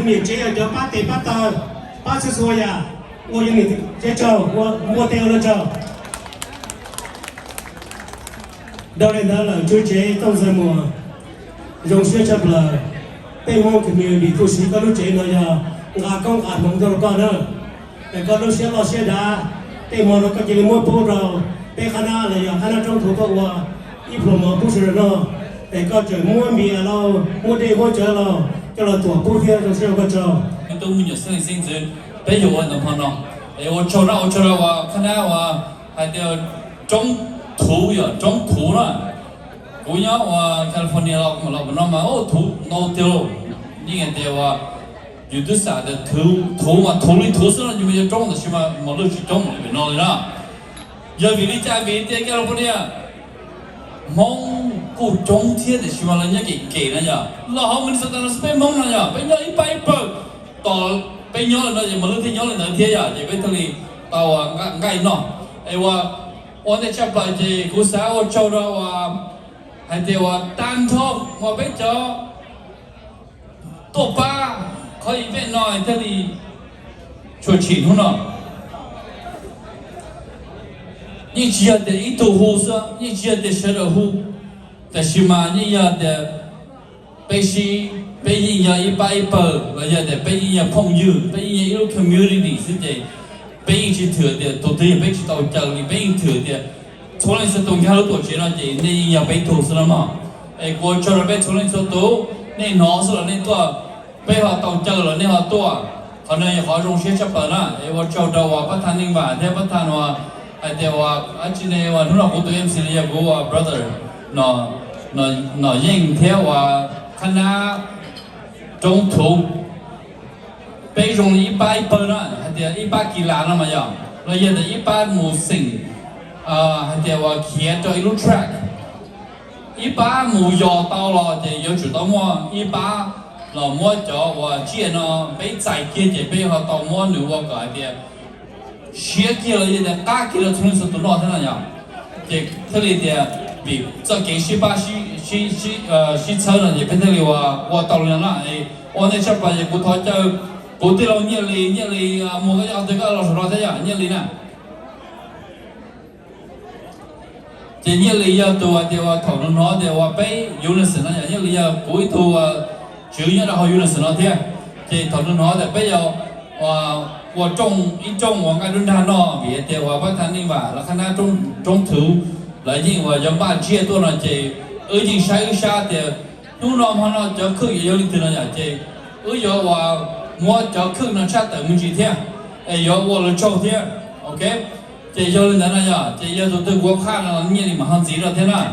肯定这样就把地把到把这说呀，我用你这招我掉了招。到来到了就这都是么，用学着不了，被我肯定比不是个路这那样，俺讲俺们都干了，个路些老些的，被我那个这里么不着，被看那了呀，看那中途个我，一普么不是了，个这么灭了，我这我这了，叫了多不天就是个招。都没有生性子，被有我的朋友，我瞅着我看到我还得中途呀，中途了。我要我 California 老不那么哦途 no 掉，你看的话有的啥的途嘛途里途上就没有中的，起码没路去中的，别闹了。要为你家为的 California， 蒙古中天的起码人家给人家，老好们说当然是被蒙人家，被人一百到被鸟人家没路天鸟人那天呀，就被这里到我爱闹，我在这边这故事我找到我。还得我单头，我被叫多巴可以变到这里出钱了。你只要得一头胡子，你只要得学的胡，但是嘛，你要得被人家一把，我要得被人家朋友，被人家一路 community 是的，被人去特的，都得被去到家里被人特的。从来是东家都多钱了，这你要被投资了嘛？过去了被从来说多，你拿是了你多，被他到家了你好多，可能好容些吃饭了。我找到我不谈明白，不谈我，我今年我弄了好多 MC 的也我 brother， 那应天我看他中途被中100了，100几啦那么样，那也得100母星。还得我开着一路 track， 一把木摇到了，就要知道么一把老么叫我接呢，被再接的被他到么路我改的，学给了也得打给了，从是都老那样，这里的比这给西车呢，也变成了我到了那我那下边也不讨叫，不对了年里某个要这个老师老这样年里呢。这年里要多的话，讨论好的话，被有人生了呀，年里要过一头就业了好有人生了天，这讨论好的被要我种我爱论坛咯，别的话不谈你吧，แล้ว看他中途来进我要把接多了这已经下的，弄了嘛了就可以有领导了呀，这要我就可能下等不几天，要我了朝天 ，OK。这有人在那呀，这有时候我看了年里马上急了天呐，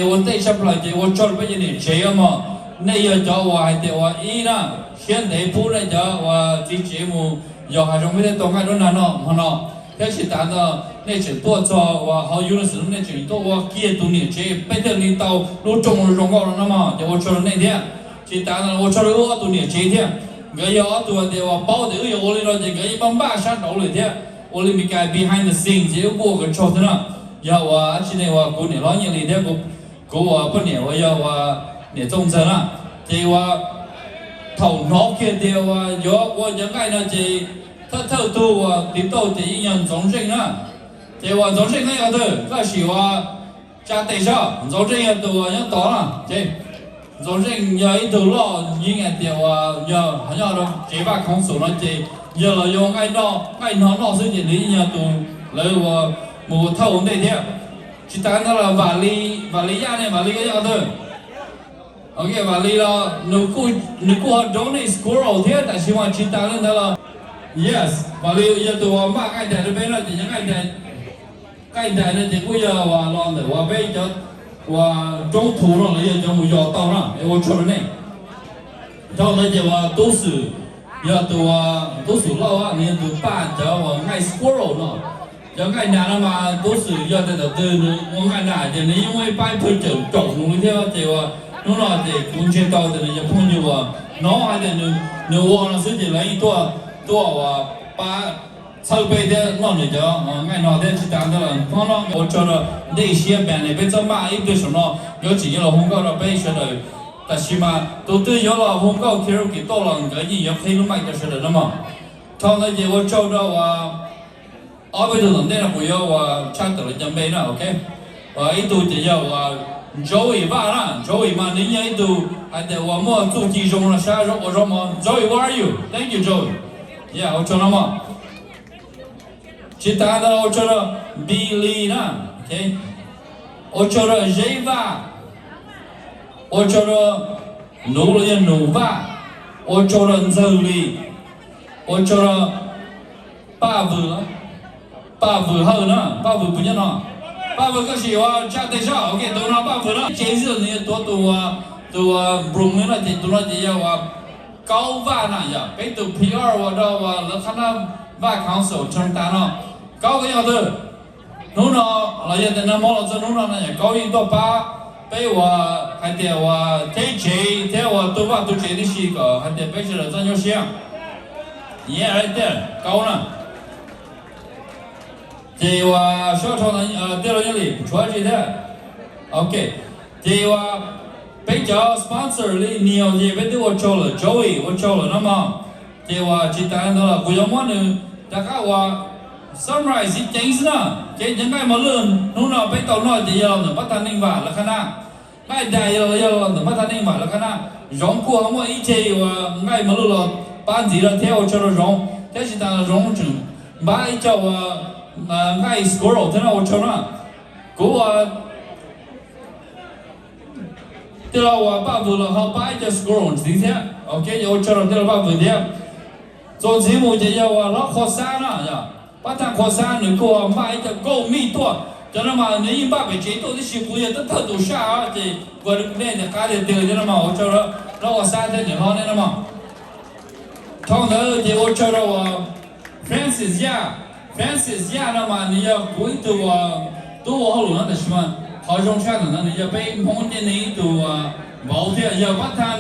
我带下不来这我找了半天这样嘛，那要叫我还得我呢，现在不来叫我这节目要还是没得东海中南咯，嘛咯，要是谈到那些多做我好有的时候那些多我几多年这白天你到路中高了那么，就我找了那天，这谈到我找了多年这一天，我要多的我包的有我里头这个一帮把下到了天。我里面改 behind the scenes， 这我个操的呢，要我今年我过年老年里头我不年我要我年中层了，这我头脑给的我应该呢这他都我领导这一样中正啊，这我中正那样的，可是我家对象中正要多要到了，这中正要一头老应该的我要好像都这把空手了这。giờ là do ngày nó sẽ gì lý nhà tù lấy vào một thầu này thế chỉ ta nó là vali ra này vali cái gì thôi ok vali là nó cô đó này squirrel thế tại sao mà chỉ ta lên đó là yes vali giờ tù mà cái này nó bên là chỉ những cái này nó chỉ có giờ và làm được và bây giờ và trong thủ nó là giờ cho một giờ tao đó để cho nó này tao nói giờ và都是要都是老啊，你都把叫我爱 squirrel 呢，要爱哪了嘛，都是要在这我爱哪的，因为摆脱就中弄的这个弄了这公车到的那些朋友啊，脑海的你忘了自己来一多我把筹备的弄的叫爱脑的去当的了，放了我叫了那些班的被怎么一堆什么，有几个红高了被学的。但是嘛，都对有了红高 Q 给到了，个人也配了买的是的嘛。他那结果找到啊，阿贝都能带了不要啊，差得了准备了 ，OK。itu dia Joey ba Joey ma ninya itu ada wa mo tu ti jong la sha ro ro mo Joey, where are you? Thank you Joey. Yeah, ocho nama. Kita ada ocho Billy na, okay. Ocho Jeva. Ocho nu le nu ba. Ocho Nzeli. Ocho ba vu hơn na, ba vu punya na. Ba vừa có gìว่าcha tay sao ok tôi nói ba vừa đó chế sự này tôi brung nữa thì tôi nói gìว่า高va này ya cái từ PR và đó và là khả năng va council trong ta nó cao cái nhau thôi nó là giờ thì nó mua là cho nó này cao in đó ba bây và hay là và thế chế thế và tôi va tôi chế đi xí cả hay là bây giờ là cho nhau xem yeah right there cao nè thìว่า小超呢第二经理出来这的 OK thìว่า被叫 sponsor 里你要这边对我找了 Joey 我找了那么thìว่า只谈到了不要么呢大家ว่า sunrise จริงนะcáiยังไงมาเรื่องนู้นไปต่อหน่อยจะ要呢把它弄完了看呐ngay đại要呢把它弄完了看呐容过我一切ว่าngayมาเรื่อง班级了theo cho nó容但是当容整把一叫ngay squirrel thế nào cho nó của thế là ba vừa là họ bay cho squirrel gì thế ok rồi cho nó thế là ba vừa thế rồi chỉ một cái là nó khó xa nữa ya bắt thằng khó xa nữa của bay cho câu mi to cho nó mà nếu ba bị chế tôi thì chịu bùi tất thật đủ xa thì vừa được nên để cái để cho nó mà cho nó khó xa thế thì họ nên mà thông thường thì cho nó Francis ya Francis ya那么你要归度都好路那的是嘛，好中下的那你要被红的那一度包的要把它